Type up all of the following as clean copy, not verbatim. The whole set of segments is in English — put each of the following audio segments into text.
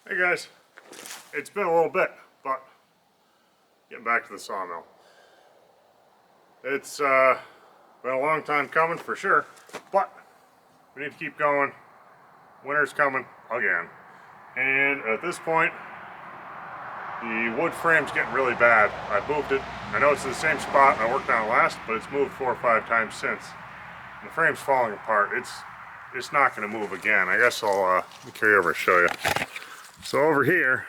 Hey guys, it's been a little bit, but getting back to the sawmill. It's been a long time coming for sure, but we need to keep going. Winter's coming again. And at this point, the wood frame's getting really bad. I moved it. I know it's in the same spot I worked on it last, but it's moved 4 or 5 times since. And the frame's falling apart. It's not going to move again. I guess I'll carry over and show you. So over here,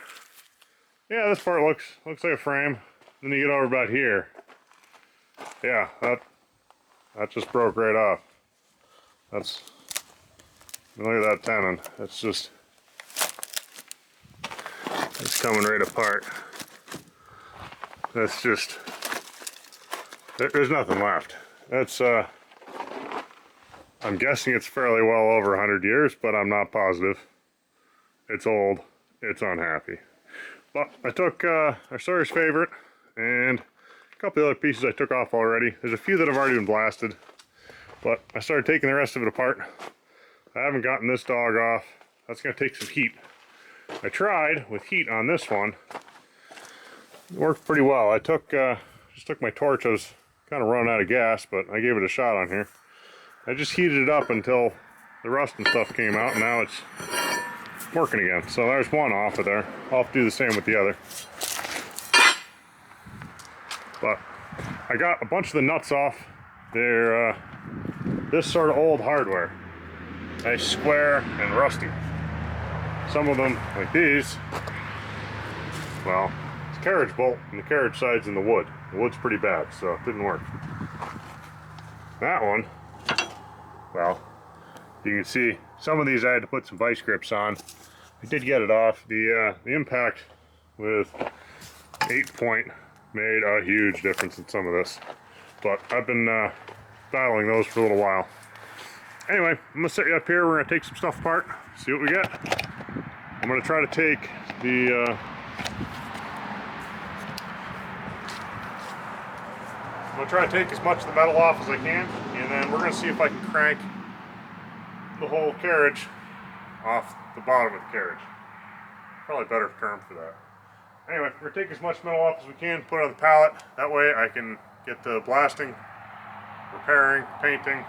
yeah, this part looks like a frame. Then you get over about here. Yeah, that just broke right off. Look at that tenon. It's coming right apart. That's just, there's nothing left. That's, I'm guessing it's fairly well over 100 years, but I'm not positive. It's old, it's unhappy. But I took our Sawyer's favorite and a couple of other pieces I took off already. There's a few that have already been blasted, but I started taking the rest of it apart. I haven't gotten this dog off. That's gonna take some heat. I tried with heat on this one. It worked pretty well. I just took my torch. I was kind of running out of gas, but I gave it a shot on here. I just heated it up until the rust and stuff came out, and now it's working again. So there's one off of there. I'll have to do the same with the other. But I got a bunch of the nuts off. They're this sort of old hardware. Nice square and rusty. Some of them, like these, well, it's a carriage bolt and the carriage side's in the wood. The wood's pretty bad, so it didn't work. That one, well, you can see some of these I had to put some vice grips on. I did get it off. The impact with 8-point made a huge difference in some of this. But I've been battling those for a little while. Anyway, I'm gonna set you up here. We're gonna take some stuff apart, see what we get. I'm gonna try to take the as much of the metal off as I can, and then we're gonna see if I can crank the whole carriage off the bottom of the carriage. Probably a better term for that. Anyway, we're gonna take as much metal off as we can, put it on the pallet. That way I can get the blasting, repairing, painting,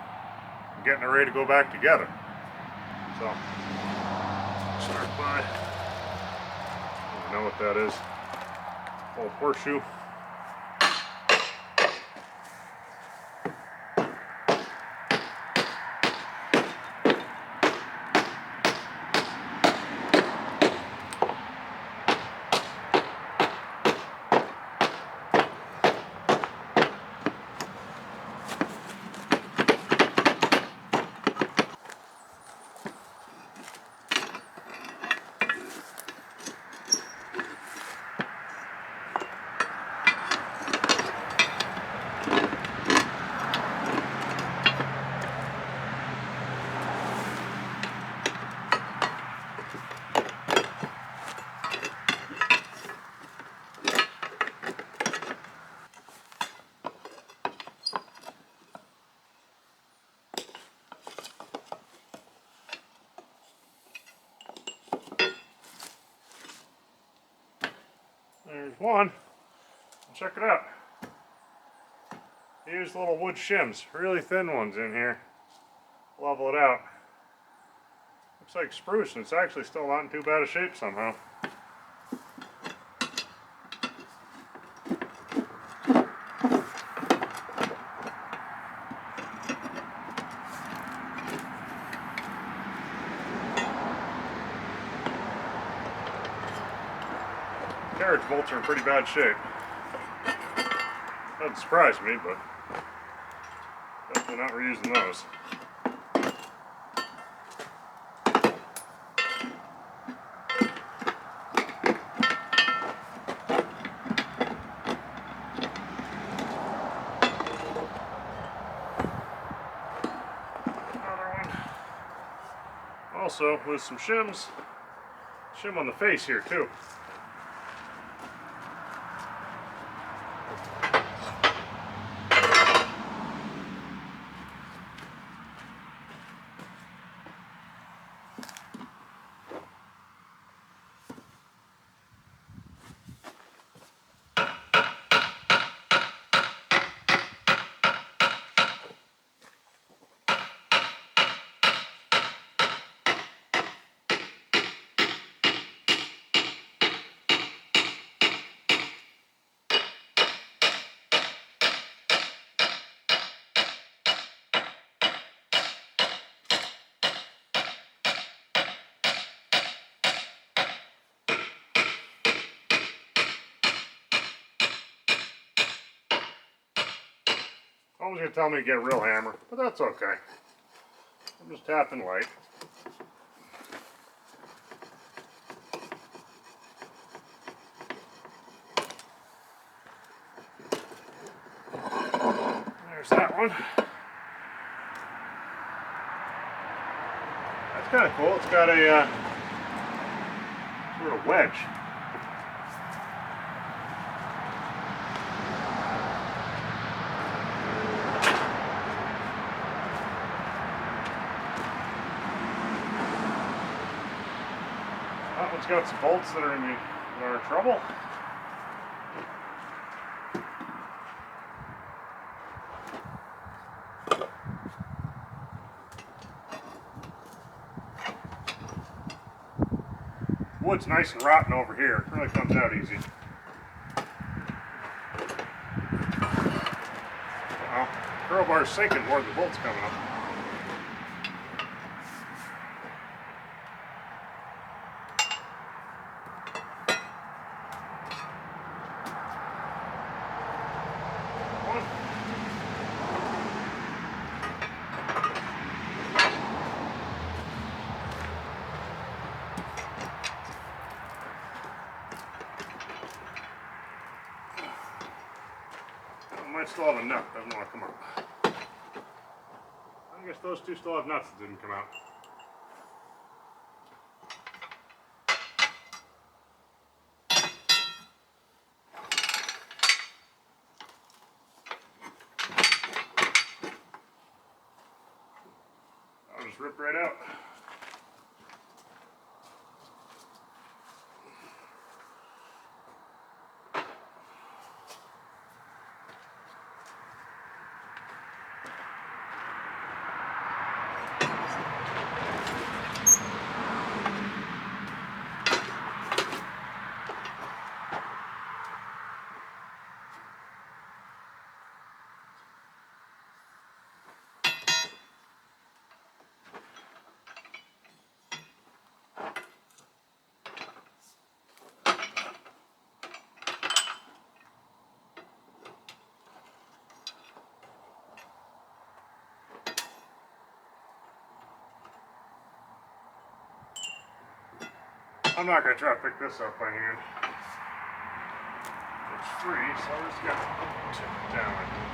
and getting it ready to go back together. So, start by, I don't know what that is, old horseshoe. There's one. Check it out. Use little wood shims, really thin ones in here. Level it out. Looks like spruce, and it's actually still not in too bad a shape somehow. Carriage bolts are in pretty bad shape. Doesn't surprise me, but definitely not reusing those. Another one. Also, with some shims, shim on the face here too. Mom's gonna tell me to get a real hammer, but that's okay. I'm just tapping light. There's that one. That's kind of cool. It's got a sort of wedge. That one's got some bolts that are in trouble. Wood's nice and rotten over here. It really comes out easy. Well, crowbar's sinking more than the bolts coming up. Might still have a nut, doesn't want to come out. I guess those two still have nuts that didn't come out. I'll just rip right out. I'm not going to try to pick this up by hand. It's free, so I just got to tip it down like that.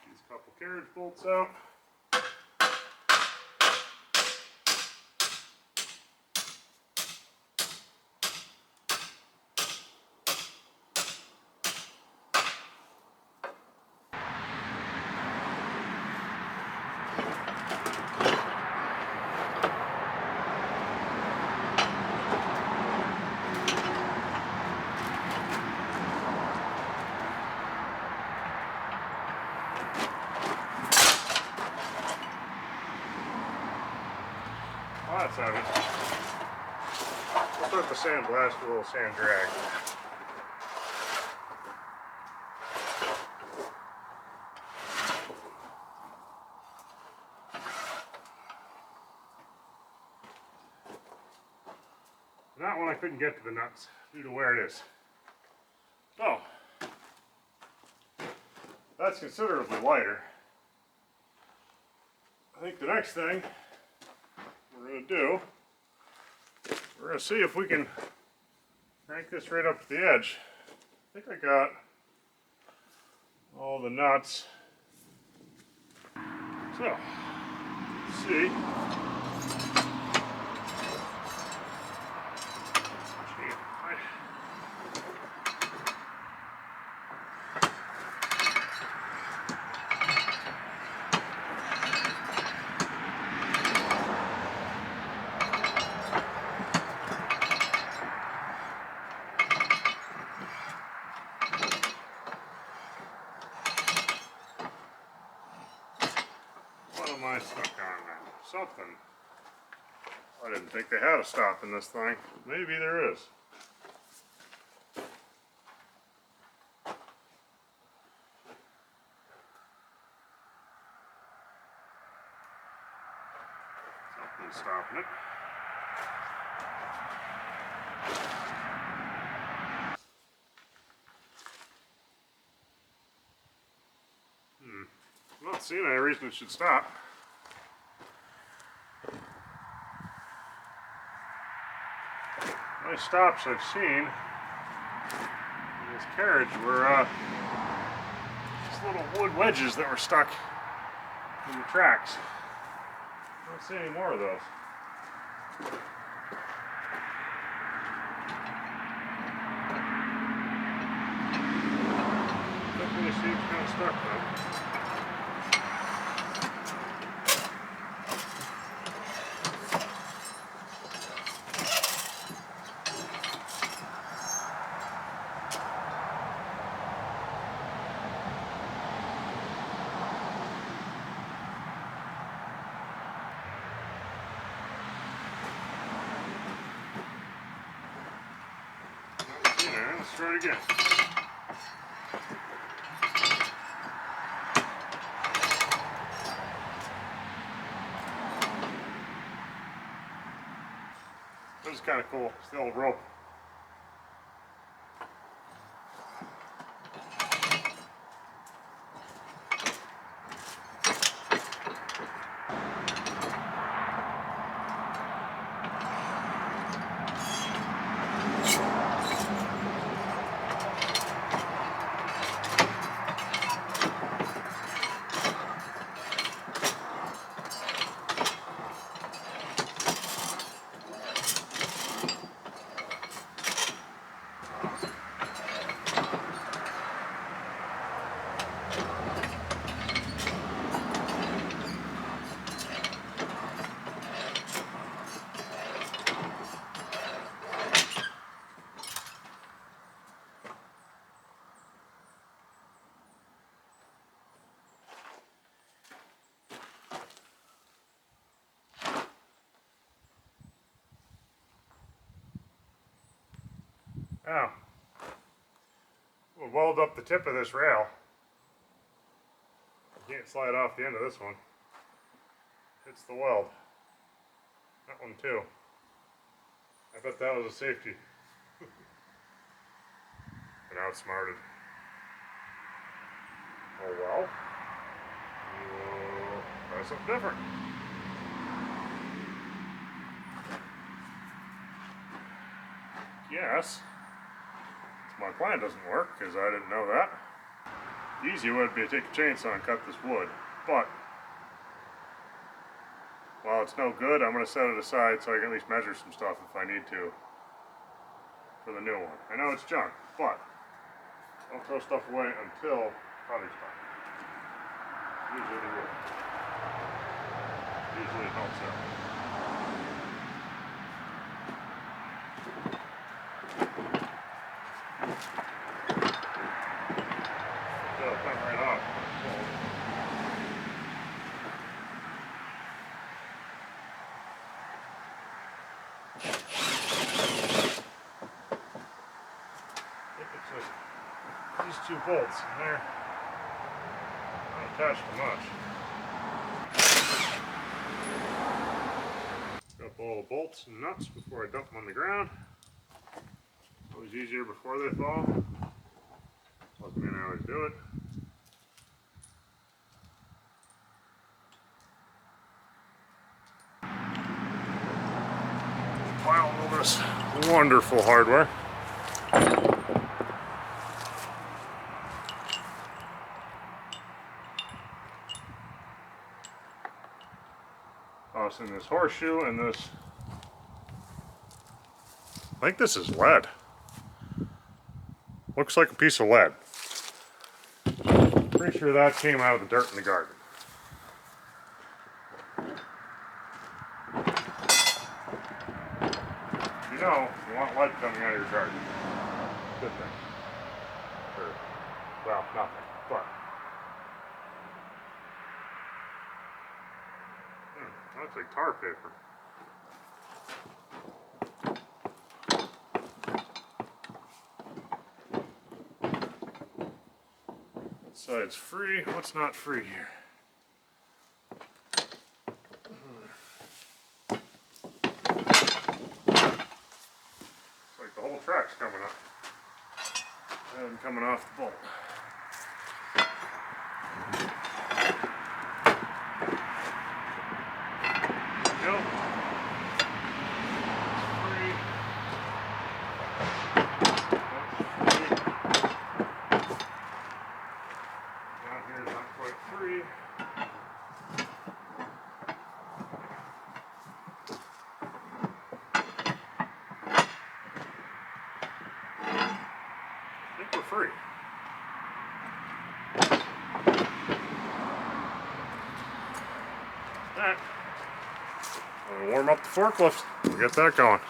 These couple carriage bolts out. Well, that's out of it. We'll start the sandblast with a little sand drag. That one I couldn't get to the nuts due to where it is. So, that's considerably lighter. I think the next thing we're going to do, we're going to see if we can crank this right up to the edge. I think I got all the nuts. So, let's see. What am I stuck on now? Something. I didn't think they had a stop in this thing. Maybe there is. Something's stopping it. I'm not seeing any reason it should stop. The only stops I've seen in this carriage were these little wood wedges that were stuck in the tracks. I don't see any more of those. Definitely seems kind of stuck though. Let's try it again. This is kind of cool. It's the old rope. Now, we'll weld up the tip of this rail. You can't slide off the end of this one. It's the weld. That one too. I bet that was a safety. And outsmarted. Oh well. We'll try something different. Yes. My plan doesn't work because I didn't know that. The easy would be to take a chainsaw and cut this wood, but while it's no good, I'm going to set it aside so I can at least measure some stuff if I need to for the new one. I know it's junk, but don't throw stuff away until project's done. Usually they will. Usually it helps out. These two bolts, and they're not attached to much. Got all the bolts and nuts before I dump them on the ground. Always easier before they fall. Doesn't mean I always do it. Pile all this wonderful hardware. Toss in this horseshoe and this. I think this is lead. Looks like a piece of lead. Pretty sure that came out of the dirt in the garden. You know, you want lead coming out of your garden. Good thing. Or, well, nothing, but. That's like tar paper. What side's free? What's not free here? and coming off the bolt. There we go. Down here is not quite free. I think we're free. Alright. We'll warm up the forklift. We'll get that going.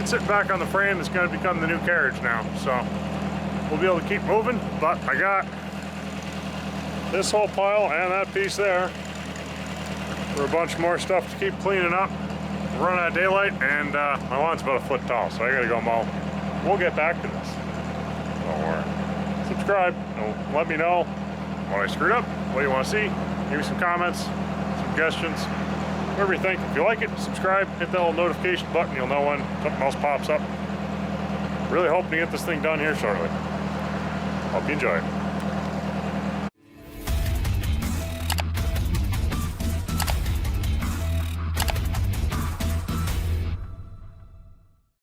Sitting back on the frame is going to become the new carriage now, so we'll be able to keep moving. But I got this whole pile and that piece there for a bunch more stuff to keep cleaning up. We're running out of daylight, and my lawn's about a foot tall, so I gotta go mow. We'll get back to this. Don't worry. Subscribe and let me know what I screwed up, what you want to see. Give me some comments, suggestions, whatever you think. If you like it, subscribe, hit that little notification button. You'll know when something else pops up. Really hoping to get this thing done here shortly. Hope you enjoy it.